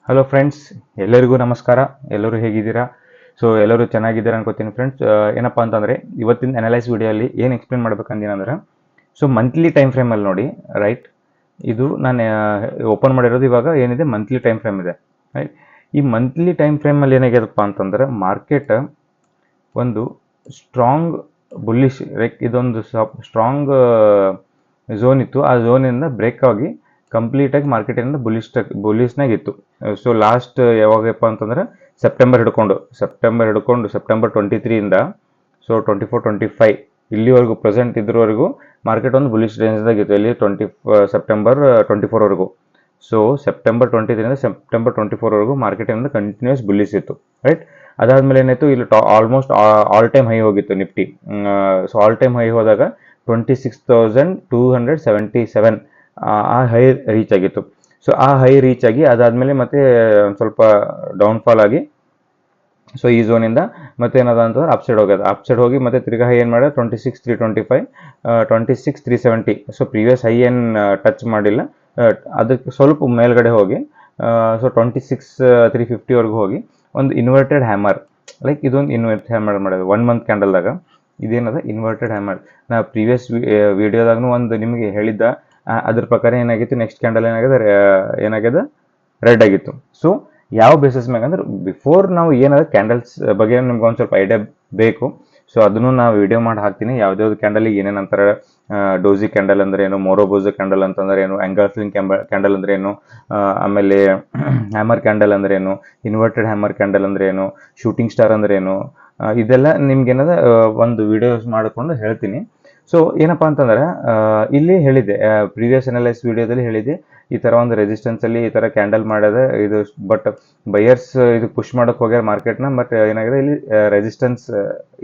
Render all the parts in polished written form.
Hello friends, ಎಲ್ಲರಿಗೂ ನಮಸ್ಕಾರ. ಎಲ್ಲರೂ ಹೇಗಿದ್ದೀರಾ? ಸೊ ಎಲ್ಲರೂ ಚೆನ್ನಾಗಿದ್ದೀರಾ ಅನ್ಕೋತೀನಿ ಫ್ರೆಂಡ್ಸ್. ಏನಪ್ಪ ಅಂತಂದರೆ ಇವತ್ತಿನ ಅನಲೈಸ್ ವಿಡಿಯೋಲಿ ಏನು ಎಕ್ಸ್ಪ್ಲೇನ್ ಮಾಡ್ಬೇಕಂದಿನಂದ್ರೆ, ಸೊ ಮಂತ್ಲಿ ಟೈಮ್ ಫ್ರೇಮಲ್ಲಿ ನೋಡಿ, ರೈಟ್. ಇದು ನಾನು ಓಪನ್ ಮಾಡಿರೋದು ಇವಾಗ ಏನಿದೆ ಮಂತ್ಲಿ ಟೈಮ್ ಫ್ರೇಮ್ ಇದೆ, ರೈಟ್. ಈ ಮಂತ್ಲಿ ಟೈಮ್ ಫ್ರೇಮಲ್ಲಿ ಏನಾಗ್ಯದಪ್ಪ ಅಂತಂದ್ರೆ ಮಾರ್ಕೆಟ್ ಒಂದು ಸ್ಟ್ರಾಂಗ್ ಬುಲ್ಲಿಶ್, ಲೈಕ್ ಇದೊಂದು ಸ್ಟ್ರಾಂಗ್ ಝೋನ್ ಇತ್ತು. ಆ ಝೋನಿಂದ ಬ್ರೇಕ್ ಆಗಿ ಕಂಪ್ಲೀಟಾಗಿ ಮಾರ್ಕೆಟಿಂದ ಬುಲಿಷ್ನಾಗಿತ್ತು. ಸೊ ಲಾಸ್ಟ್ ಯಾವಾಗಪ್ಪ ಅಂತಂದ್ರೆ ಸೆಪ್ಟೆಂಬರ್ ಹಿಡ್ಕೊಂಡು ಸೆಪ್ಟೆಂಬರ್ 23ಇಂದ ಸೊ 24-25 ಇಲ್ಲಿವರೆಗೂ ಪ್ರೆಸೆಂಟ್ ಇದ್ರವರೆಗೂ ಮಾರ್ಕೆಟ್ ಒಂದು ಬುಲಿಶ್ ರೇಂಜ್ದಾಗಿತ್ತು. ಇಲ್ಲಿ ಸೆಪ್ಟೆಂಬರ್ 24ವರೆಗೂ. ಸೊ ಸೆಪ್ಟೆಂಬರ್ 23ಇಂದ ಸೆಪ್ಟೆಂಬರ್ 24ವರೆಗೂ ಮಾರ್ಕೆಟಿಂದ ಕಂಟಿನ್ಯೂಸ್ ಬುಲಿಶ್ ಇತ್ತು, ರೈಟ್. ಅದಾದಮೇಲೆ ಏನಾಯಿತು, ಇಲ್ಲಿ ಆಲ್ಮೋಸ್ಟ್ ಆಲ್ ಟೈಮ್ ಹೈ ಹೋಗಿತ್ತು ನಿಫ್ಟಿ. ಸೊ ಆಲ್ ಟೈಮ್ ಹೈ ಹೋದಾಗ 26,277 ಆ ಹೈ ರೀಚ್ ಆಗಿತ್ತು. ಸೊ ಆ ಹೈ ರೀಚ್ ಆಗಿ ಅದಾದಮೇಲೆ ಮತ್ತೆ ಒಂದು ಸ್ವಲ್ಪ ಡೌನ್ಫಾಲ್ ಆಗಿ, ಸೊ ಈ ಝೋನಿಂದ ಮತ್ತೆ ಏನದ ಅಂತಂದ್ರೆ ಅಪ್ಸೈಡ್ ಹೋಗಿ ಮತ್ತೆ ತಿರ್ಗಾ ಹೈ ಏನು ಮಾಡಿದೆ 26,325, 26,370. ಸೊ ಪ್ರೀವಿಯಸ್ ಹೈ ಏನು ಟಚ್ ಮಾಡಿಲ್ಲ, ಅದಕ್ಕೆ ಸ್ವಲ್ಪ ಮೇಲ್ಗಡೆ ಹೋಗಿ ಸೊ 26,350ವರೆಗೂ ಹೋಗಿ ಒಂದು ಇನ್ವರ್ಟೆಡ್ ಹ್ಯಾಮರ್, ಲೈಕ್ ಇದೊಂದು ಇನ್ವರ್ಟೆಡ್ ಹ್ಯಾಮರ್ ಮಾಡೋದು 1 ಮಂತ್ ಕ್ಯಾಂಡಲ್ದಾಗ. ಇದೇನದ ಇನ್ವರ್ಟೆಡ್ ಹ್ಯಾಮರ್. ನಾ ಪ್ರೀವಿಯಸ್ ವಿಡಿಯೋದಾಗೂ ಒಂದು ನಿಮಗೆ ಹೇಳಿದ್ದ, ಅದ್ರ ಪ್ರಕಾರ ಏನಾಗಿತ್ತು, ನೆಕ್ಸ್ಟ್ ಕ್ಯಾಂಡಲ್ ಏನಾಗ್ಯದ ರೆಡ್ ಆಗಿತ್ತು. ಸೊ ಯಾವ ಬೇಸಿಸ್ ಮ್ಯಾಗ ಅಂದ್ರೆ ಬಿಫೋರ್ ನಾವು ಏನದ ಕ್ಯಾಂಡಲ್ಸ್ ಬಗ್ಗೆ ನಿಮ್ಗೆ ಒಂದು ಸ್ವಲ್ಪ ಐಡಿಯಾ ಬೇಕು. ಸೊ ಅದನ್ನು ನಾವು ವಿಡಿಯೋ ಮಾಡಿ ಹಾಕ್ತೀನಿ. ಯಾವ್ದಾವ್ದು ಕ್ಯಾಂಡಲಿಗೆ ಏನೇನು ಅಂತಾರೆ, ಡೋಜಿ ಕ್ಯಾಂಡಲ್ ಅಂದ್ರೆ ಏನು, ಮೊರೋಬೋಜೋ ಕ್ಯಾಂಡಲ್ ಅಂತಂದ್ರೆ ಏನು, ಎಂಗಲ್ಫಿಂಗ್ ಕ್ಯಾಂಡಲ್ ಅಂದ್ರೆ ಏನು, ಆಮೇಲೆ ಹ್ಯಾಮರ್ ಕ್ಯಾಂಡಲ್ ಅಂದ್ರೆ ಏನು, ಇನ್ವರ್ಟೆಡ್ ಹ್ಯಾಮರ್ ಕ್ಯಾಂಡಲ್ ಅಂದ್ರೆ ಏನು, ಶೂಟಿಂಗ್ ಸ್ಟಾರ್ ಅಂದ್ರೆ ಏನು, ಇದೆಲ್ಲ ನಿಮ್ಗೇನದ ಒಂದು ವಿಡಿಯೋಸ್ ಮಾಡಿಕೊಂಡು ಹೇಳ್ತೀನಿ. ಸೊ ಏನಪ್ಪ ಅಂತಂದ್ರೆ ಇಲ್ಲಿ ಹೇಳಿದ್ದೆ, ಪ್ರೀವಿಯಸ್ ಅನಲೈಸ್ ವಿಡಿಯೋದಲ್ಲಿ ಹೇಳಿದ್ದೆ, ಈ ಥರ ಒಂದು ರೆಸಿಸ್ಟೆನ್ಸಲ್ಲಿ ಈ ಥರ ಕ್ಯಾಂಡಲ್ ಮಾಡ್ಯದ ಇದು. ಬಟ್ ಬಯರ್ಸ್ ಇದು ಪುಷ್ ಮಾಡೋಕೆ ಹೋಗ್ಯಾರ ಮಾರ್ಕೆಟ್ನ. ಬಟ್ ಏನಾಗಿದೆ, ಇಲ್ಲಿ ರೆಸಿಸ್ಟೆನ್ಸ್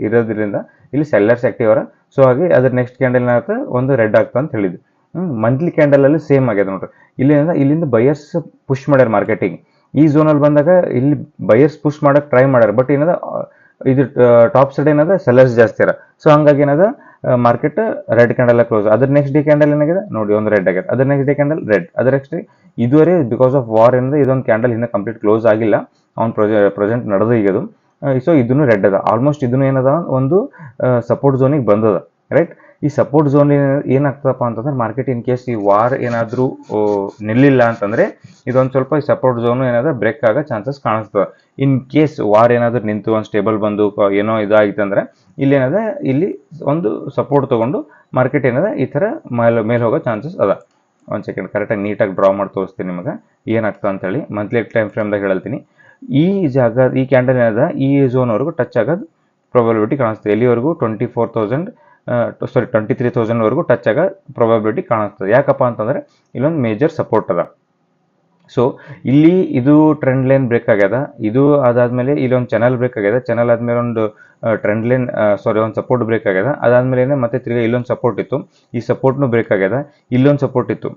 ಇರೋದ್ರಿಂದ ಇಲ್ಲಿ ಸೆಲ್ಲರ್ಸ್ ಆಕ್ಟಿವ್ ಅವರ. ಸೊ ಹಾಗೆ ಅದ್ರ ನೆಕ್ಸ್ಟ್ ಕ್ಯಾಂಡಲ್ ಏನಾಗುತ್ತೆ, ಒಂದು ರೆಡ್ ಆಗ್ತಾ ಅಂತ ಹೇಳಿದ್ವಿ. ಮಂತ್ಲಿ ಕ್ಯಾಂಡಲಲ್ಲಿ ಸೇಮ್ ಆಗ್ಯದ ನೋಡ್ರಿ. ಇಲ್ಲಿಂದ ಬಯರ್ಸ್ ಪುಷ್ ಮಾಡ್ಯಾರ ಮಾರ್ಕೆಟಿಗೆ. ಈ ಝೋನಲ್ಲಿ ಬಂದಾಗ ಇಲ್ಲಿ ಬಯರ್ಸ್ ಪುಷ್ ಮಾಡೋಕೆ ಟ್ರೈ ಮಾಡ್ಯಾರ. ಬಟ್ ಏನದ ಇದು ಟಾಪ್ ಸೈಡ್ ಏನದ ಸೆಲ್ಲರ್ಸ್ ಜಾಸ್ತಿ ಅರ. ಸೊ ಹಂಗಾಗಿ ಏನದ ಮಾರ್ಕೆಟ್ ರೆಡ್ ಕ್ಯಾಂಡಲ್ ಕ್ಲೋಸ್. ಅದ್ರ ನೆಕ್ಸ್ಟ್ ಡೇ ಕ್ಯಾಂಡಲ್ ಏನಾಗಿದೆ ನೋಡಿ, ಒಂದು ರೆಡ್ ಆಗಿದೆ. ಅದ್ರ ನೆಕ್ಸ್ಟ್ ಡೇ ಕ್ಯಾಂಡಲ್ ರೆಡ್. ಅದ್ರ ನೆಕ್ಸ್ಟ್ ಡೇ ಇದುವರೆ ಬಿಕಾಸ್ ಆಫ್ ವಾರ್ ಏನದ ಇದೊಂದು ಕ್ಯಾಂಡಲ್ ಇನ್ನೂ ಕಂಪ್ಲೀಟ್ ಕ್ಲೋಸ್ ಆಗಿಲ್ಲ. ಅವ್ನು ಪ್ರೆಸೆಂಟ್ ನಡೆದು ಈಗ ಅದು. ಸೊ ಇದನ್ನು ರೆಡ್ ಅದ. ಆಲ್ಮೋಸ್ಟ್ ಇದನ್ನು ಏನದ ಒಂದು ಸಪೋರ್ಟ್ ಝೋನಿಗೆ ಬಂದದ, ರೈಟ್. ಈ ಸಪೋರ್ಟ್ ಝೋನ್ ಏನಾಗ್ತದಪ್ಪ ಅಂತಂದ್ರೆ ಮಾರ್ಕೆಟ್ ಇನ್ ಕೇಸ್ ಈ ವಾರ್ ಏನಾದರೂ ನಿಲ್ಲಿಲ್ಲ ಅಂತಂದ್ರೆ ಇದೊಂದು ಸ್ವಲ್ಪ ಈ ಸಪೋರ್ಟ್ ಝೋನು ಏನಾದ ಬ್ರೇಕ್ ಆಗೋ ಚಾನ್ಸಸ್ ಕಾಣಿಸ್ತದೆ. ಇನ್ ಕೇಸ್ ವಾರ್ ಏನಾದರೂ ನಿಂತು ಒಂದು ಸ್ಟೇಬಲ್ ಬಂದು ಏನೋ ಇದಾಗಿತ್ತಂದ್ರೆ ಇಲ್ಲಿ ಇಲ್ಲಿ ಒಂದು ಸಪೋರ್ಟ್ ತೊಗೊಂಡು ಮಾರ್ಕೆಟ್ ಏನದ ಈ ಥರ ಮೇಲೆ ಹೋಗೋ ಚಾನ್ಸಸ್ ಅದ. ಒಂದು ಸೆಕೆಂಡ್ ಕರೆಕ್ಟಾಗಿ ನೀಟಾಗಿ ಡ್ರಾ ಮಾಡಿ ತೋರಿಸ್ತೀನಿ ನಿಮಗೆ ಏನಾಗ್ತದೆ ಅಂತೇಳಿ. ಮಂತ್ಲಿ ಟೈಮ್ ಫ್ರೇಮ್ದಾಗ ಹೇಳ್ತೀನಿ. ಈ ಕ್ಯಾಂಡಲ್ ಏನದ ಈ ಝೋನ್ವರೆಗೂ ಟಚ್ ಆಗೋದು ಪ್ರೊಬಬಿಲಿಟಿ ಕಾಣಿಸ್ತದೆ. ಎಲ್ಲಿವರೆಗೂ 23,000ವರೆಗೂ ಟಚ್ ಆಗೋ ಪ್ರೊಬಬಿಲಿಟಿ ಕಾಣಿಸ್ತದೆ. ಯಾಕಪ್ಪ ಅಂತಂದರೆ ಇಲ್ಲೊಂದು ಮೇಜರ್ ಸಪೋರ್ಟ್ ಅದ. ಸೊ ಇಲ್ಲಿ ಇದು ಟ್ರೆಂಡ್ ಲೈನ್ ಬ್ರೇಕ್ ಆಗ್ಯದ. ಇದು ಅದಾದಮೇಲೆ ಇಲ್ಲೊಂದು ಚಾನಲ್ ಬ್ರೇಕ್ ಆಗ್ಯದ. ಚಾನಲ್ ಆದಮೇಲೆ ಒಂದು ಟ್ರೆಂಡ್ ಲೈನ್ ಒಂದು ಸಪೋರ್ಟ್ ಬ್ರೇಕ್ ಆಗ್ಯದ. ಅದಾದಮೇಲೆ ಮತ್ತೆ ತಿರ್ಗಿ ಇಲ್ಲೊಂದು ಸಪೋರ್ಟ್ ಇತ್ತು. ಈ ಸಪೋರ್ಟ್ನು ಬ್ರೇಕ್ ಆಗ್ಯದ. ಇಲ್ಲೊಂದು ಸಪೋರ್ಟ್ ಇತ್ತು.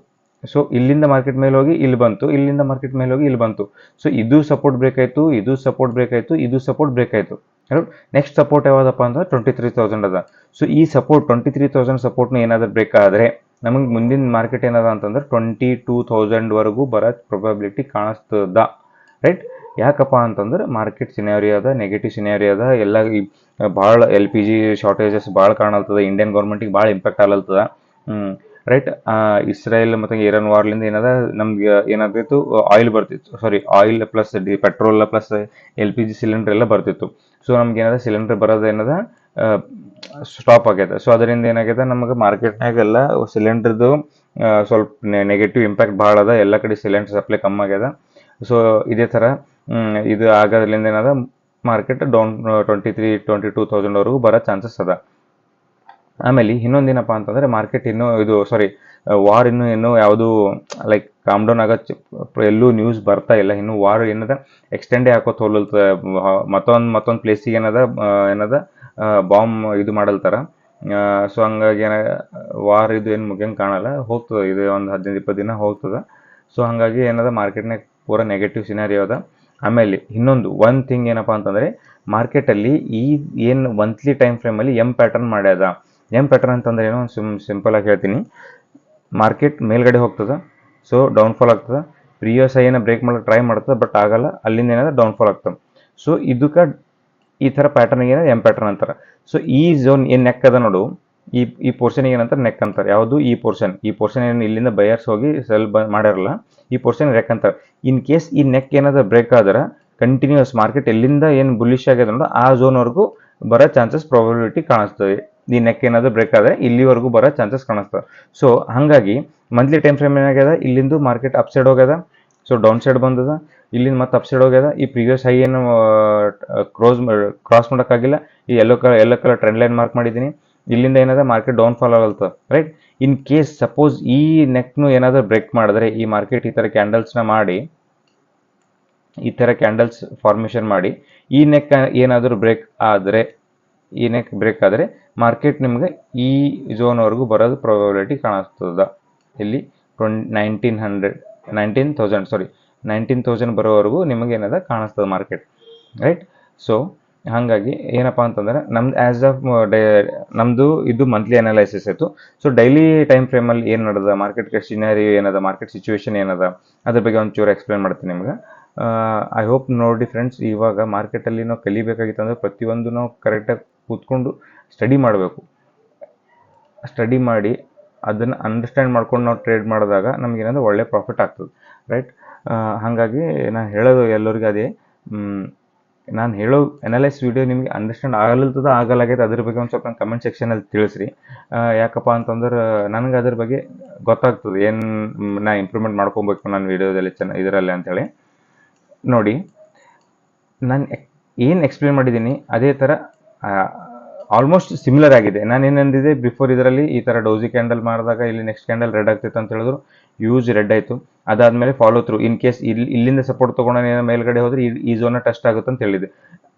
ಸೊ ಇಲ್ಲಿಂದ ಮಾರ್ಕೆಟ್ ಮೇಲೆ ಹೋಗಿ ಇಲ್ಲಿ ಬಂತು, ಇಲ್ಲಿಂದ ಮಾರ್ಕೆಟ್ ಮೇಲೆ ಹೋಗಿ ಇಲ್ಲಿ ಬಂತು. ಸೊ ಇದು ಸಪೋರ್ಟ್ ಬ್ರೇಕ್ ಆಯಿತು, ಇದು ಸಪೋರ್ಟ್ ಬ್ರೇಕ್ ಆಯಿತು, ಇದು ಸಪೋರ್ಟ್ ಬ್ರೇಕ್ ಆಯಿತು. ನೆಕ್ಸ್ಟ್ ಸಪೋರ್ಟ್ ಯಾವ್ದಪ್ಪ ಅಂದ್ರೆ 23,000 ಅದ. ಸೊ ಈ ಸಪೋರ್ಟ್ 23,000 ಸಪೋರ್ಟ್ನ ಏನಾದರೂ ಬ್ರೇಕ್ ಆದರೆ ನಮಗೆ ಮುಂದಿನ ಮಾರ್ಕೆಟ್ ಏನದ ಅಂತಂದ್ರೆ 22,000ವರೆಗೂ ಬರೋ ಪ್ರೊಬಬಿಲಿಟಿ ಕಾಣಿಸ್ತದ, ರೈಟ್. ಯಾಕಪ್ಪ ಅಂತಂದ್ರೆ ಮಾರ್ಕೆಟ್ ಸಿನಾರಿಯೋ ಅದ, ನೆಗೆಟಿವ್ ಸಿನಾರಿಯೋ ಅದ. ಎಲ್ಲ ಭಾಳ LPG ಶಾರ್ಟೇಜಸ್ ಭಾಳ ಕಾಣಲ್ತದ. ಇಂಡಿಯನ್ ಗೌರ್ಮೆಂಟಿಗೆ ಭಾಳ ಇಂಪ್ಯಾಕ್ಟ್ ಆಗಲ್ತದ, ರೈಟ್. ಇಸ್ರೇಲ್ ಮತ್ತು ಇರಾನ್ ವಾರ್ಲಿಂದ ಏನದ ನಮ್ಗೆ ಏನಾಗ್ತಿತ್ತು, oil plus petrol plus LPG cylinder ಎಲ್ಲ ಬರ್ತಿತ್ತು. ಸೊ ನಮ್ಗೆ ಏನದ ಸಿಲಿಂಡರ್ ಬರೋದು ಏನದ ಸ್ಟಾಪ್ ಆಗ್ಯದ. ಸೊ ಅದರಿಂದ ಏನಾಗ್ಯದ, ನಮಗೆ ಮಾರ್ಕೆಟ್ನಾಗ ಎಲ್ಲ ಸಿಲಿಂಡರ್ದು ಸ್ವಲ್ಪ ನೆಗೆಟಿವ್ ಇಂಪ್ಯಾಕ್ಟ್ ಭಾಳ ಅದ. ಎಲ್ಲ ಕಡೆ ಸಿಲಿಂಡರ್ ಸಪ್ಲೈ ಕಮ್ಮಿ ಆಗ್ಯದ. ಸೊ ಇದೇ ಥರ ಇದು ಆಗೋದ್ರಿಂದ ಏನದ ಮಾರ್ಕೆಟ್ ಡೌನ್ 22,000ವರೆಗೂ ಬರೋ ಚಾನ್ಸಸ್ ಅದ. ಆಮೇಲೆ ಇನ್ನೊಂದೇನಪ್ಪ ಅಂತಂದರೆ ಮಾರ್ಕೆಟ್ ವಾರ್ ಇನ್ನೂ ಯಾವುದು ಲೈಕ್ ಕಾಮ್ ಡೌನ್ ಆಗೋ ಎಲ್ಲೂ ನ್ಯೂಸ್ ಬರ್ತಾ ಇಲ್ಲ. ಇನ್ನೂ ವಾರ್ ಏನದ ಎಕ್ಸ್ಟೆಂಡೇ ಹಾಕೋತ ಹೋಗ್ಲತ್ತದ. ಮತ್ತೊಂದು ಪ್ಲೇಸಿಗೆ ಏನದ ಬಾಂಬ್ ಇದು ಮಾಡಲ್ತಾರ. ಸೊ ಹಂಗಾಗಿ ವಾರ್ ಇದು ಏನು ಮುಗಿಯಂಗೆ ಕಾಣಲ್ಲ, ಹೋಗ್ತದೆ. ಇದು ಒಂದು 15-20 ದಿನ ಹೋಗ್ತದೆ. ಸೊ ಹಾಗಾಗಿ ಏನದ ಮಾರ್ಕೆಟ್ನಾಗ ಪೂರ ನೆಗೆಟಿವ್ ಸಿನಾರಿಯೋ ಅದ. ಆಮೇಲೆ ಒನ್ ಥಿಂಗ್ ಏನಪ್ಪ ಅಂತಂದರೆ ಮಾರ್ಕೆಟಲ್ಲಿ ಈ ಏನು ಮಂತ್ಲಿ ಟೈಮ್ ಫ್ರೇಮಲ್ಲಿ ಪ್ಯಾಟರ್ನ್ ಮಾಡ್ಯದ. ಪ್ಯಾಟರ್ನ್ ಅಂತಂದ್ರೆ ಏನೋ ಸಿಂಪಲ್ ಆಗಿ ಹೇಳ್ತೀನಿ. ಮಾರ್ಕೆಟ್ ಮೇಲ್ಗಡೆ ಹೋಗ್ತದೆ, ಸೊ ಡೌನ್ಫಾಲ್ ಆಗ್ತದೆ. ಪ್ರಿವಿಯಸ್ ಹೈನ ಬ್ರೇಕ್ ಮಾಡಕ್ಕೆ ಟ್ರೈ ಮಾಡ್ತದೆ, ಬಟ್ ಆಗಲ್ಲ, ಅಲ್ಲಿಂದ ಏನಾದ್ರೆ ಡೌನ್ಫಾಲ್ ಆಗ್ತದೆ. ಸೊ ಇದಕ್ಕೆ ಈ ಥರ ಪ್ಯಾಟರ್ನಿಗೆ ಏನಾದ್ರೆ ಎಮ್ ಪ್ಯಾಟರ್ನ್ ಅಂತಾರೆ. ಸೊ ಈ ಝೋನ್ ಏನು ನೆಕ್ ಅದ ನೋಡು, ಈ ಪೋರ್ಷನ್ ಏನಂತಾರೆ ನೆಕ್ ಅಂತಾರೆ. ಯಾವುದು ಈ ಪೋರ್ಷನ್ ಏನು ಇಲ್ಲಿಂದ ಬಯರ್ಸ್ ಹೋಗಿ ಸೆಲ್ ಮಾಡಿರಲ್ಲ, ಈ ಪೋರ್ಷನ್ ನೆಕ್ ಅಂತಾರೆ. ಇನ್ ಕೇಸ್ ಈ ನೆಕ್ ಏನಾದ್ರು ಬ್ರೇಕ್ ಆದ್ರೆ ಕಂಟಿನ್ಯೂಸ್ ಮಾರ್ಕೆಟ್ ಎಲ್ಲಿಂದ ಏನು ಬುಲಿಶ್ ಆಗಿದೆ ನೋಡು ಆ ಝೋನ್ವರೆಗೂ ಬರೋ ಚಾನ್ಸಸ್ ಪ್ರಾಬಬಿಲಿಟಿ ಕಾಣಿಸ್ತದೆ. ಈ ನೆಕ್ ಏನಾದರೂ ಬ್ರೇಕ್ ಆದರೆ ಇಲ್ಲಿವರೆಗೂ ಬರೋ ಚಾನ್ಸಸ್ ಕಾಣಿಸ್ತವೆ. ಸೊ ಹಾಗಾಗಿ ಮಂತ್ಲಿ ಟೈಮ್ ಫ್ರೇಮ್ ಏನಾಗ್ಯದ, ಇಲ್ಲಿಂದು ಮಾರ್ಕೆಟ್ ಅಪ್ ಸೈಡ್ ಹೋಗ್ಯದ, ಸೊ ಡೌನ್ ಸೈಡ್ ಬಂದದ, ಇಲ್ಲಿಂದ ಮತ್ತೆ ಅಪ್ ಸೈಡ್ ಹೋಗ್ಯದ. ಈ ಪ್ರೀವಿಯಸ್ ಹೈ ಏನು ಕ್ರಾಸ್ ಮಾಡೋಕ್ಕಾಗಿಲ್ಲ. ಈ yellow colour trend line mark ಮಾಡಿದ್ದೀನಿ. ಇಲ್ಲಿಂದ ಏನಾದ ಮಾರ್ಕೆಟ್ ಡೌನ್ ಫಾಲ್ ಆಗಲ್ತ, ರೈಟ್. ಇನ್ ಕೇಸ್ ಸಪೋಸ್ ಈ ನೆಕ್ನು ಏನಾದರೂ ಬ್ರೇಕ್ ಮಾಡಿದ್ರೆ ಈ ಮಾರ್ಕೆಟ್ ಈ ಥರ ಕ್ಯಾಂಡಲ್ಸ್ನ ಮಾಡಿ, ಈ ಥರ ಕ್ಯಾಂಡಲ್ಸ್ ಫಾರ್ಮೇಷನ್ ಮಾಡಿ ಈ ನೆಕ್ ಏನಾದರೂ ಬ್ರೇಕ್ ಆದರೆ ಮಾರ್ಕೆಟ್ ನಿಮಗೆ ಈ ಝೋನ್ವರೆಗೂ ಬರೋದು ಪ್ರಾಬಬಿಲಿಟಿ ಕಾಣಿಸ್ತದ. ಇಲ್ಲಿ 19,000 ಬರೋವರೆಗೂ ನಿಮಗೆ ಏನದ ಕಾಣಿಸ್ತದೆ ಮಾರ್ಕೆಟ್, ರೈಟ್. ಸೊ ಹಾಗಾಗಿ ಏನಪ್ಪ ಅಂತಂದರೆ ನಮ್ದು ಆ್ಯಸ್ ಆಫ್ ನಮ್ಮದು ಇದು ಮಂತ್ಲಿ ಅನಾಲೈಸಿಸ್ ಆಯಿತು. ಸೊ ಡೈಲಿ ಟೈಮ್ ಫ್ರೇಮಲ್ಲಿ ಏನು ನಡೆದ, ಮಾರ್ಕೆಟ್ ಸಿನಾರಿಯೋ ಏನದ, ಮಾರ್ಕೆಟ್ ಸಿಚುವೇಶನ್ ಏನದ, ಅದ್ರ ಬಗ್ಗೆ ಒಂಚೂರು ಎಕ್ಸ್ಪ್ಲೇನ್ ಮಾಡ್ತೀನಿ ನಿಮ್ಗೆ. ಐ ಹೋಪ್ ನೋಡಿ ಫ್ರೆಂಡ್ಸ್, ಇವಾಗ ಮಾರ್ಕೆಟಲ್ಲಿ ನಾವು ಕಲಿಬೇಕಾಗಿತ್ತು ಅಂದರೆ ಪ್ರತಿಯೊಂದು ನಾವು ಕರೆಕ್ಟಾಗಿ ಕೂತ್ಕೊಂಡು ಸ್ಟಡಿ ಮಾಡಬೇಕು. ಸ್ಟಡಿ ಮಾಡಿ ಅದನ್ನು ಅಂಡರ್ಸ್ಟ್ಯಾಂಡ್ ಮಾಡ್ಕೊಂಡು ನಾವು ಟ್ರೇಡ್ ಮಾಡಿದಾಗ ನಮಗೇನಂದ್ರೆ ಒಳ್ಳೆ ಪ್ರಾಫಿಟ್ ಆಗ್ತದೆ, ರೈಟ್. ಹಾಗಾಗಿ ನಾನು ಹೇಳೋದು ಎಲ್ಲರಿಗೂ ಅದೇ, ನಾನು ಹೇಳೋ ಅನಲೈಸ್ ವಿಡಿಯೋ ನಿಮಗೆ ಅಂಡರ್ಸ್ಟ್ಯಾಂಡ್ ಆಗಲಾಗೈತೆ ಅದ್ರ ಬಗ್ಗೆ ಒಂದು ಸ್ವಲ್ಪ ಕಮೆಂಟ್ ಸೆಕ್ಷನಲ್ಲಿ ತಿಳಿಸ್ರಿ. ಯಾಕಪ್ಪ ಅಂತಂದ್ರೆ ನನಗೆ ಅದ್ರ ಬಗ್ಗೆ ಗೊತ್ತಾಗ್ತದೆ ಏನು ನಾ ಇಂಪ್ರೂವ್ಮೆಂಟ್ ಮಾಡ್ಕೊಬೇಕು ನಾನು ವಿಡಿಯೋದಲ್ಲಿ ಇದರಲ್ಲಿ ಅಂತೇಳಿ. ನೋಡಿ, ನಾನು ಏನು ಎಕ್ಸ್ಪ್ಲೇನ್ ಮಾಡಿದ್ದೀನಿ ಅದೇ ಥರ ಆಲ್ಮೋಸ್ಟ್ ಸಿಮಿಲರ್ ಆಗಿದೆ. ನಾನು ಏನಂದಿದೆ ಬಿಫೋರ್, ಇದರಲ್ಲಿ ಈ ಥರ ಡೌಸಿ ಕ್ಯಾಂಡಲ್ ಮಾಡಿದಾಗ ಇಲ್ಲಿ ನೆಕ್ಸ್ಟ್ ಕ್ಯಾಂಡಲ್ ರೆಡ್ ಆಗ್ತಿತ್ತು ಅಂತ ಹೇಳಿದ್ರು, ಯೂಸ್ ರೆಡ್ ಆಯಿತು. ಅದಾದಮೇಲೆ ಫಾಲೋ ಥ್ರೂ, ಇನ್ ಕೇಸ್ ಇಲ್ಲಿಂದ ಸಪೋರ್ಟ್ ತೊಗೊಂಡು ಮೇಲ್ಗಡೆ ಹೋದರೆ ಈ ಝೋನ್ನ ಟಚ್ ಆಗುತ್ತೆ ಅಂತ ಹೇಳಿದೆ.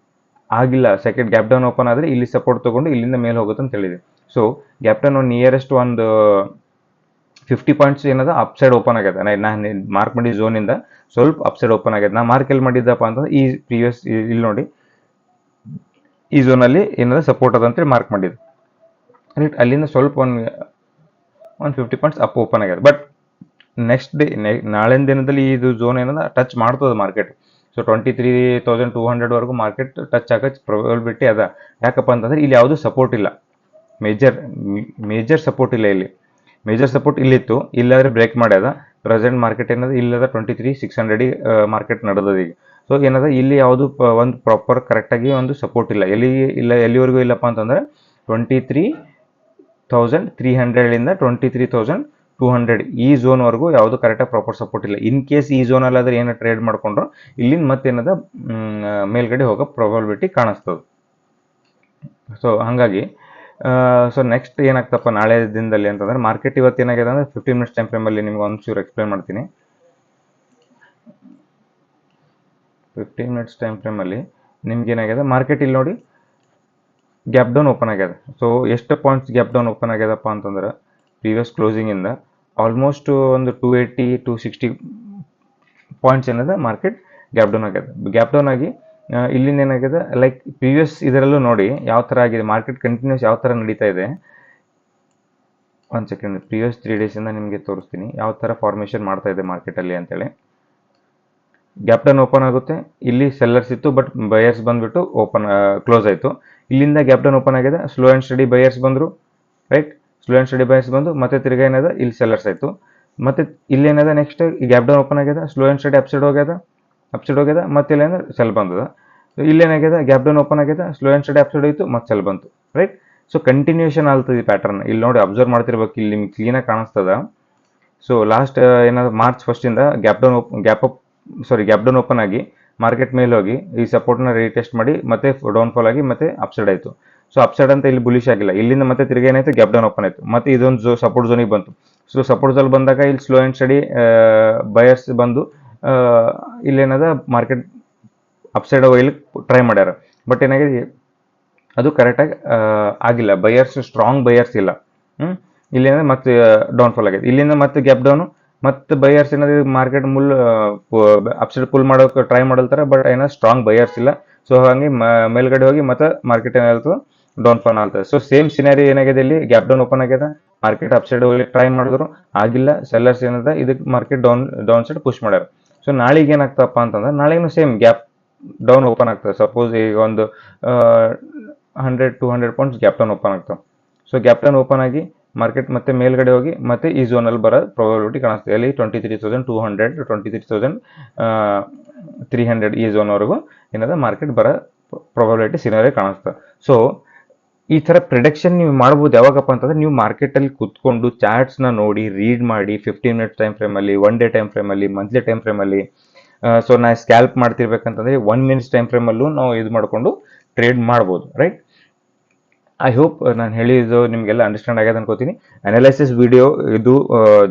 ಆಗಿಲ್ಲ, ಸೆಕೆಂಡ್ ಗ್ಯಾಪ್ ಡೌನ್ ಓಪನ್ ಆದರೆ ಇಲ್ಲಿ ಸಪೋರ್ಟ್ ತೊಗೊಂಡು ಇಲ್ಲಿಂದ ಮೇಲೆ ಹೋಗುತ್ತೆ ಅಂತ ಹೇಳಿದೆ. ಸೊ ಗ್ಯಾಪ್ ಡೌನ್ ನಿಯರೆಸ್ಟ್ ಒಂದು 50 ಪಾಯಿಂಟ್ಸ್ ಏನದ ಅಪ್ ಸೈಡ್ ಓಪನ್ ಆಗ್ಯದ. ನಾನು ಮಾರ್ಕ್ ಮಾಡಿದ ಝೋನಿಂದ ಸ್ವಲ್ಪ ಅಪ್ ಸೈಡ್ ಓಪನ್ ಆಗ್ಯದ. ನಾ ಮಾರ್ಕ್ ಎಲ್ಲಿ ಮಾಡಿದ್ದಪ್ಪ ಅಂತಂದ್ರೆ ಈ ಪ್ರೀವಿಯಸ್ ಇಲ್ಲಿ ನೋಡಿ, ಈ ಝೋನಲ್ಲಿ ಏನದ ಸಪೋರ್ಟ್ ಅದ ಅಂತೇಳಿ ಮಾರ್ಕ್ ಮಾಡಿದ್ದು, ರೈಟ್. ಅಲ್ಲಿಂದ ಸ್ವಲ್ಪ ಒಂದು 50 ಪಾಯಿಂಟ್ಸ್ ಅಪ್ ಓಪನ್ ಆಗ್ಯದ. ಬಟ್ ನೆಕ್ಸ್ಟ್ ಡೇ ನಾಳಿನ ದಿನದಲ್ಲಿ ಇದು ಝೋನ್ ಏನದ ಟಚ್ ಮಾಡ್ತದೆ ಮಾರ್ಕೆಟ್. ಸೊ 23,200ವರೆಗೂ ಮಾರ್ಕೆಟ್ ಟಚ್ ಆಗೋ ಪ್ರಾಬಬಿಲಿಟಿ ಅದ. ಯಾಕಪ್ಪ ಅಂತಂದ್ರೆ ಇಲ್ಲಿ ಯಾವುದೂ ಸಪೋರ್ಟ್ ಇಲ್ಲ, ಮೇಜರ್ ಸಪೋರ್ಟ್ ಇಲ್ಲ. ಇಲ್ಲಿ ಮೇಜರ್ ಸಪೋರ್ಟ್ ಇಲ್ಲಿತ್ತು, ಇಲ್ಲಾದ್ರೆ ಬ್ರೇಕ್ ಮಾಡ್ಯದ. ಪ್ರೆಸೆಂಟ್ ಮಾರ್ಕೆಟ್ ಏನದ ಇಲ್ಲದ 23,600 ಮಾರ್ಕೆಟ್ ನಡೆದದ ಈಗ. ಸೊ ಏನದ ಇಲ್ಲಿ ಯಾವುದು ಒಂದು ಪ್ರಾಪರ್ ಕರೆಕ್ಟಾಗಿ ಒಂದು ಸಪೋರ್ಟ್ ಇಲ್ಲ. ಎಲ್ಲಿವರೆಗೂ ಇಲ್ಲಪ್ಪ ಅಂತಂದರೆ 23,300ಇಂದ 23,200 ಈ ಝೋನ್ವರೆಗೂ ಯಾವುದು ಕರೆಕ್ಟಾಗಿ ಪ್ರಾಪರ್ ಸಪೋರ್ಟ್ ಇಲ್ಲ. ಇನ್ ಕೇಸ್ ಈ ಝೋನಲ್ಲಿ ಆದ್ರೆ ಏನೋ ಟ್ರೇಡ್ ಮಾಡ್ಕೊಂಡ್ರು ಇಲ್ಲಿಂದ ಮತ್ತೇನದ ಮೇಲ್ಗಡೆ ಹೋಗೋ ಪ್ರಾಬಬಿಲಿಟಿ ಕಾಣಿಸ್ತದೆ. ಸೊ ಹಾಗಾಗಿ ಸೊ ನೆಕ್ಸ್ಟ್ ಏನಾಗ್ತಪ್ಪ ನಾಳೆ ದಿನದಲ್ಲಿ ಅಂತಂದ್ರೆ, ಮಾರ್ಕೆಟ್ ಇವತ್ತು ಏನಾಗಿದೆ ಅಂದರೆ 15 ಮಿನಿಟ್ಸ್ ಟೈಮ್ ಫ್ರೇಮಲ್ಲಿ ನಿಮ್ಗೆ ಒಂಚೂರು ಎಕ್ಸ್ಪ್ಲೇನ್ ಮಾಡ್ತೀನಿ. 15 ಮಿನಿಟ್ಸ್ ಟೈಮ್ ಫ್ರೇಮಲ್ಲಿ ನಿಮ್ಗೆ ಏನಾಗಿದೆ, ಮಾರ್ಕೆಟ್ ಇಲ್ಲಿ ನೋಡಿ ಗ್ಯಾಪ್ ಡೌನ್ ಓಪನ್ ಆಗ್ಯದ. ಸೊ ಎಷ್ಟು ಪಾಯಿಂಟ್ಸ್ ಗ್ಯಾಪ್ ಡೌನ್ ಓಪನ್ ಆಗ್ಯದಪ್ಪ ಅಂತಂದ್ರೆ ಪ್ರೀವಿಯಸ್ ಕ್ಲೋಸಿಂಗಿಂದ ಆಲ್ಮೋಸ್ಟ್ ಒಂದು 280-260 ಪಾಯಿಂಟ್ಸ್ ಏನದ ಮಾರ್ಕೆಟ್ ಗ್ಯಾಪ್ ಡೌನ್ ಆಗ್ಯದ. ಗ್ಯಾಪ್ ಡೌನ್ ಆಗಿ ಇಲ್ಲಿಂದ ಏನಾಗಿದೆ, ಲೈಕ್ ಪ್ರೀವಿಯಸ್ ಇದರಲ್ಲೂ ನೋಡಿ ಯಾವ ಥರ ಆಗಿದೆ ಮಾರ್ಕೆಟ್ ಕಂಟಿನ್ಯೂಸ್ ಯಾವ ಥರ ನಡೀತಾ ಇದೆ. ಒಂದು ಸೆಕೆಂಡ್, ಪ್ರೀವಿಯಸ್ 3 ಡೇಸಿಂದ ನಿಮಗೆ ತೋರಿಸ್ತೀನಿ ಯಾವ ಥರ ಫಾರ್ಮೇಷನ್ ಮಾಡ್ತಾ ಇದೆ ಮಾರ್ಕೆಟಲ್ಲಿ ಅಂತೇಳಿ. ಗ್ಯಾಪ್ ಡೌನ್ ಓಪನ್ ಆಗುತ್ತೆ, ಇಲ್ಲಿ ಸೆಲ್ಲರ್ಸ್ ಇತ್ತು ಬಟ್ ಬಯರ್ಸ್ ಬಂದುಬಿಟ್ಟು ಕ್ಲೋಸ್ ಆಯಿತು. ಇಲ್ಲಿಂದ ಗ್ಯಾಪ್ ಡೌನ್ ಓಪನ್ ಆಗಿದೆ, ಸ್ಲೋ ಆ್ಯಂಡ್ ಸ್ಟಡಿ ಬಯರ್ಸ್ ಬಂದರು, right. Slow and study buyers ಬಂದು ಮತ್ತೆ ತಿರ್ಗಾ ಏನದ ಇಲ್ಲಿ ಸೆಲ್ಲರ್ಸ್ ಆಯಿತು. ಮತ್ತೆ ಇಲ್ಲೇನದ ನೆಕ್ಸ್ಟ್ ಗ್ಯಾಪ್ ಡೌನ್ ಓಪನ್ ಆಗ್ಯದ, ಸ್ಲೋ ಆ್ಯಂಡ್ ಸ್ಟಡಿ ಅಪ್ಸೈಡ್ ಹೋಗ್ಯದ, ಮತ್ತೆ ಇಲ್ಲೇನದ ಸೆಲ್ ಬಂದದ. ಇಲ್ಲೇನಾಗ್ಯದ, ಗ್ಯಾಪ್ ಡೌನ್ ಓಪನ್ ಆಗ್ಯದ, ಸ್ಲೋ ಆ್ಯಂಡ್ ಸ್ಟಡಿ ಅಪ್ಸೈಡ್ ಹೋಯಿತು, ಮತ್ತೆ ಸೆಲ್ ಬಂತು, ರೈಟ್. ಸೊ ಕಂಟಿನ್ಯೂಷನ್ ಆಗ್ತದೆ ಈ ಪ್ಯಾಟರ್ನ್. ಇಲ್ಲಿ ನೋಡಿ ಅಬ್ಸರ್ವ್ ಮಾಡ್ತಿರ್ಬೇಕು, ಇಲ್ಲಿ ನಿಮ್ಗೆ ಕ್ಲೀನಾಗಿ ಕಾಣಿಸ್ತದ. ಸೊ ಲಾಸ್ಟ್ ಏನಾದ್ರು ಮಾರ್ಚ್ ಫಸ್ಟಿಂದ ಗ್ಯಾಪ್ ಡೌನ್ ಓಪನ್ ಆಗಿ ಮಾರ್ಕೆಟ್ ಮೇಲೆ ಹೋಗಿ ಈ ಸಪೋರ್ಟ್ನ ರೀಟೆಸ್ಟ್ ಮಾಡಿ ಮತ್ತೆ ಡೌನ್ಫಾಲ್ ಆಗಿ ಮತ್ತೆ ಅಪ್ಸೈಡ್ ಆಯಿತು. ಸೊ ಅಪ್ಸೈಡ್ ಅಂತ ಇಲ್ಲಿ ಬುಲಿಶ್ ಆಗಿಲ್ಲ, ಇಲ್ಲಿಂದ ಮತ್ತೆ ತಿರ್ಗಿ ಏನಾಯಿತು, ಗ್ಯಾಪ್ ಡೌನ್ ಓಪನ್ ಆಯಿತು, ಮತ್ತೆ ಇದೊಂದು ಸಪೋರ್ಟ್ ಝೋನಿಗೆ ಬಂತು. ಸೊ ಸಪೋರ್ಟ್ ಝೋನ್ ಬಂದಾಗ ಇಲ್ಲಿ ಸ್ಲೋ ಆ್ಯಂಡ್ ಸ್ಟಡಿ ಬಯರ್ಸ್ ಬಂದು ಇಲ್ಲೇನದ ಮಾರ್ಕೆಟ್ ಅಪ್ಸೈಡ್ ಹೋಗ್ಲಿಕ್ಕೆ ಟ್ರೈ ಮಾಡ್ಯಾರ. ಬಟ್ ಏನಾಗಿದೆ, ಅದು ಕರೆಕ್ಟಾಗಿ ಆಗಿಲ್ಲ, ಬಯರ್ಸ್ ಸ್ಟ್ರಾಂಗ್ ಬಯರ್ಸ್ ಇಲ್ಲ. ಇಲ್ಲೇನಾದ್ರೆ ಮತ್ತೆ ಡೌನ್ಫಾಲ್ ಆಗಿದೆ, ಇಲ್ಲಿಂದ ಮತ್ತೆ ಗ್ಯಾಪ್ ಡೌನು, ಮತ್ತೆ ಬಯರ್ಸ್ ಏನಾದ್ರು ಮಾರ್ಕೆಟ್ ಅಪ್ಸೈಡ್ ಪುಲ್ ಮಾಡೋಕೆ ಟ್ರೈ ಮಾಡಲ್ತಾರೆ, ಬಟ್ ಏನೋ ಸ್ಟ್ರಾಂಗ್ ಬಯರ್ಸ್ ಇಲ್ಲ. ಸೊ ಹಾಗಾಗಿ ಮೇಲ್ಗಡೆ ಹೋಗಿ ಮತ್ತೆ ಮಾರ್ಕೆಟ್ ಏನಾಗ್ತದೆ ಡೌನ್ಫಾಲ್ ಆಗ್ತದೆ. ಸೊ ಸೇಮ್ ಸಿನಾರಿ ಏನಾಗಿದೆ, ಇಲ್ಲಿ ಗ್ಯಾಪ್ ಡೌನ್ ಓಪನ್ ಆಗ್ಯದ, ಮಾರ್ಕೆಟ್ ಅಪ್ ಸೈಡ್ ಹೋಗಿ ಟ್ರೈ ಮಾಡಿದ್ರು ಆಗಿಲ್ಲ, ಸೆಲ್ಲರ್ಸ್ ಏನದ ಇದಕ್ಕೆ ಮಾರ್ಕೆಟ್ ಡೌನ್ ಸೈಡ್ ಪುಷ್ ಮಾಡ್ಯಾರ. ಸೊ ನಾಳೆಗೆ ಏನಾಗ್ತಪ್ಪ ಅಂತಂದ್ರೆ ನಾಳೆಗೂ ಸೇಮ್ ಗ್ಯಾಪ್ ಡೌನ್ ಓಪನ್ ಆಗ್ತದೆ. ಸಪೋಸ್ ಈಗ ಒಂದು 100-200 ಪಾಯಿಂಟ್ಸ್ ಗ್ಯಾಪ್ ಡೌನ್ ಓಪನ್ ಆಗ್ತವೆ. ಸೊ ಗ್ಯಾಪ್ ಡೌನ್ ಓಪನ್ ಆಗಿ ಮಾರ್ಕೆಟ್ ಮತ್ತೆ ಮೇಲ್ಗಡೆ ಹೋಗಿ ಮತ್ತೆ ಈ ಝೋನಲ್ಲಿ ಬರೋ ಪ್ರಾಬಬಿಲಿಟಿ ಕಾಣಿಸ್ತದೆ. ಇಲ್ಲಿ 23,200 23,300 ಈ ಝೋನ್ವರೆಗೂ ಏನದ ಮಾರ್ಕೆಟ್ ಬರೋ ಪ್ರಾಬಬಿಲಿಟಿ ಸಿನಾರಿ ಕಾಣಿಸ್ತದೆ. ಸೊ ಈ ಥರ ಪ್ರಿಡಿಕ್ಷನ್ ನೀವು ಮಾಡ್ಬೋದು ಯಾವಾಗಪ್ಪ ಅಂತಂದ್ರೆ ನೀವು ಮಾರ್ಕೆಟಲ್ಲಿ ಕುತ್ಕೊಂಡು ಚಾರ್ಟ್ಸ್ನ ನೋಡಿ ರೀಡ್ ಮಾಡಿ 15 ಮಿನಿಟ್ಸ್ ಟೈಮ್ ಫ್ರೇಮಲ್ಲಿ, 1 ಡೇ ಟೈಮ್ ಫ್ರೇಮಲ್ಲಿ, ಮಂತ್ಲಿ ಟೈಮ್ ಫ್ರೇಮಲ್ಲಿ. ಸೊ ನಾ ಸ್ಕ್ಯಾಲ್ಪ್ ಮಾಡ್ತಿರ್ಬೇಕಂತಂದ್ರೆ 1 ಮಿನಿಟ್ಸ್ ಟೈಮ್ ಫ್ರೇಮಲ್ಲೂ ನಾವು ಇದು ಮಾಡಿಕೊಂಡು ಟ್ರೇಡ್ ಮಾಡ್ಬೋದು, ರೈಟ್. ಐ ಹೋಪ್ ನಾನು ಹೇಳಿದ್ದು ನಿಮಗೆಲ್ಲ ಅಂಡರ್ಸ್ಟ್ಯಾಂಡ್ ಆಗ್ಯದ ಅನ್ಕೋತೀನಿ. ಅನಾಲಿಸಿಸ್ ವಿಡಿಯೋ ಇದು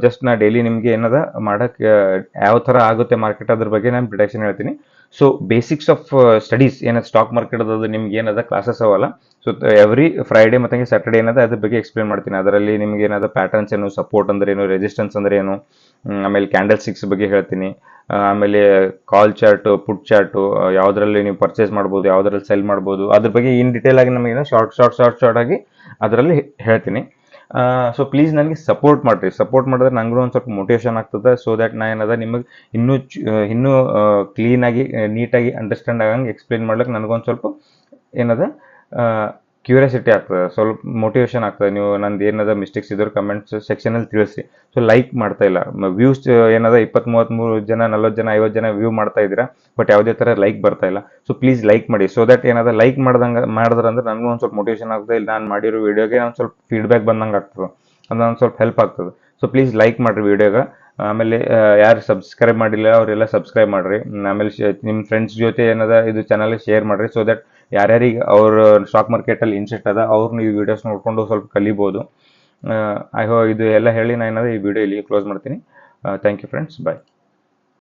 ಜಸ್ಟ್ ನಾ ಡೈಲಿ ನಿಮಗೆ ಏನದ ಮಾಡೋಕ್ಕೆ ಯಾವ ಥರ ಆಗುತ್ತೆ ಮಾರ್ಕೆಟ್ ಅದ್ರ ಬಗ್ಗೆ ನಾನು ಪ್ರಿಡಿಕ್ಷನ್ ಹೇಳ್ತೀನಿ. ಸೊ ಬೇಸಿಕ್ಸ್ ಆಫ್ ಸ್ಟಡೀಸ್ ಏನದ ಸ್ಟಾಕ್ ಮಾರ್ಕೆಟ್ ಅದು ನಿಮ್ಗೆ ಏನದ ಕ್ಲಾಸಸ್ ಅವಲ್ಲ. ಸೊ ಎವ್ರಿ ಫ್ರೈಡೇ ಮತ್ತು ಸ್ಯಾಟರ್ಡೇ ಏನದ ಅದ್ರ ಬಗ್ಗೆ ಎಕ್ಸ್ಪ್ಲೇನ್ ಮಾಡ್ತೀನಿ. ಅದರಲ್ಲಿ ನಿಮ್ಗೆ ಏನದ ಪ್ಯಾಟರ್ನ್ಸ್ ಏನು, ಸಪೋರ್ಟ್ ಅಂದ್ರೆ ಏನು, ರೆಸಿಸ್ಟೆನ್ಸ್ ಅಂದ್ರೆ ಏನು, ಆಮೇಲೆ ಕ್ಯಾಂಡಲ್ ಸ್ಟಿಕ್ಸ್ ಬಗ್ಗೆ ಹೇಳ್ತೀನಿ. ಆಮೇಲೆ ಕಾಲ್ ಚಾರ್ಟು, ಪುಟ್ ಚಾರ್ಟು, ಯಾವುದರಲ್ಲಿ ನೀವು ಪರ್ಚೇಸ್ ಮಾಡ್ಬೋದು, ಯಾವುದರಲ್ಲಿ ಸೆಲ್ ಮಾಡ್ಬೋದು, ಅದ್ರ ಬಗ್ಗೆ ಇನ್ ಡೀಟೇಲ್ ಆಗಿ ನಮಗೆ ಶಾರ್ಟ್ ಆಗಿ ಅದರಲ್ಲಿ ಹೇಳ್ತೀನಿ. ಸೊ ಪ್ಲೀಸ್ ನನಗೆ ಸಪೋರ್ಟ್ ಮಾಡಿರಿ. ಸಪೋರ್ಟ್ ಮಾಡಿದ್ರೆ ನನಗೂ ಒಂದು ಸ್ವಲ್ಪ ಮೋಟಿವೇಶನ್ ಆಗ್ತದೆ. ಸೊ ದ್ಯಾಟ್ ನಾ ಏನದ ನಿಮಗೆ ಇನ್ನೂ ಕ್ಲೀನಾಗಿ ನೀಟಾಗಿ ಅಂಡರ್ಸ್ಟ್ಯಾಂಡ್ ಆಗಂಗೆ ಎಕ್ಸ್ಪ್ಲೇನ್ ಮಾಡ್ಲಿಕ್ಕೆ ನನಗೊಂದು ಸ್ವಲ್ಪ ಏನದ ಕ್ಯೂರಿಯಾಸಿಟಿ ಆಗ್ತದೆ, ಸ್ವಲ್ಪ ಮೋಟಿವೇಶನ್ ಆಗ್ತದೆ. ನೀವು ನಂದು ಏನದ ಮಿಸ್ಟೇಕ್ಸ್ ಇದ್ರು ಕಮೆಂಟ್ಸ್ ಸೆಕ್ಷನಲ್ಲಿ ತಿಳಿಸಿ. ಸೊ ಲೈಕ್ ಮಾಡ್ತಾ ಇಲ್ಲ, ವ್ಯೂಸ್ ಏನದ 20-33 ಜನ, 40 ಜನ, 50 ಜನ ವ್ಯೂ ಮಾಡ್ತಾ ಇದ್ದೀರಾ, ಬಟ್ ಯಾವುದೇ ಥರ ಲೈಕ್ ಬರ್ತಾ ಇಲ್ಲ. ಸೊ ಪ್ಲೀಸ್ ಲೈಕ್ ಮಾಡಿ. ಸೊ ದಟ್ ಏನದ ಲೈಕ್ ಮಾಡಿದ್ರಂದ್ರೆ ನನಗೂ ಒಂದು ಸ್ವಲ್ಪ ಮೋಟಿವೇಶನ್ ಆಗ್ತದೆ. ಇಲ್ಲಿ ನಾನು ಮಾಡಿರೋ ವೀಡಿಯೋಗೆ ಒಂದು ಸ್ವಲ್ಪ ಫೀಡ್ಬ್ಯಾಕ್ ಬಂದಂಗೆ ಆಗ್ತದೆ, ಅದು ಒಂದು ಸ್ವಲ್ಪ ಹೆಲ್ಪ್ ಆಗ್ತದೆ. ಸೊ ಪ್ಲೀಸ್ ಲೈಕ್ ಮಾಡಿರಿ ವೀಡಿಯೋಗೆ. ಆಮೇಲೆ ಯಾರು ಸಬ್ಸ್ಕ್ರೈಬ್ ಮಾಡಿಲ್ಲ ಅವರೆಲ್ಲ ಸಬ್ಸ್ಕ್ರೈಬ್ ಮಾಡಿರಿ. ಆಮೇಲೆ ನಿಮ್ಮ ಫ್ರೆಂಡ್ಸ್ ಜೊತೆ ಏನದ ಇದು ಚಾನಲ್ ಶೇರ್ ಮಾಡಿರಿ. ಸೊ ದಟ್ ಯಾರ್ಯಾರಿಗೆ ಅವ್ರ ಸ್ಟಾಕ್ ಮಾರ್ಕೆಟಲ್ಲಿ ಇಂಟ್ರೆಸ್ಟ್ ಅದ ಅವ್ರನ್ನ ಈ ವಿಡಿಯೋಸ್ ನೋಡಿಕೊಂಡು ಸ್ವಲ್ಪ ಕಲಿಬೋದು. ಐ ಹೋ ಇದು ಎಲ್ಲ ಹೇಳಿ ನಾನು ಏನದ ಈ ವಿಡಿಯೋ ಇಲ್ಲಿ ಕ್ಲೋಸ್ ಮಾಡ್ತೀನಿ. Thank you friends, bye.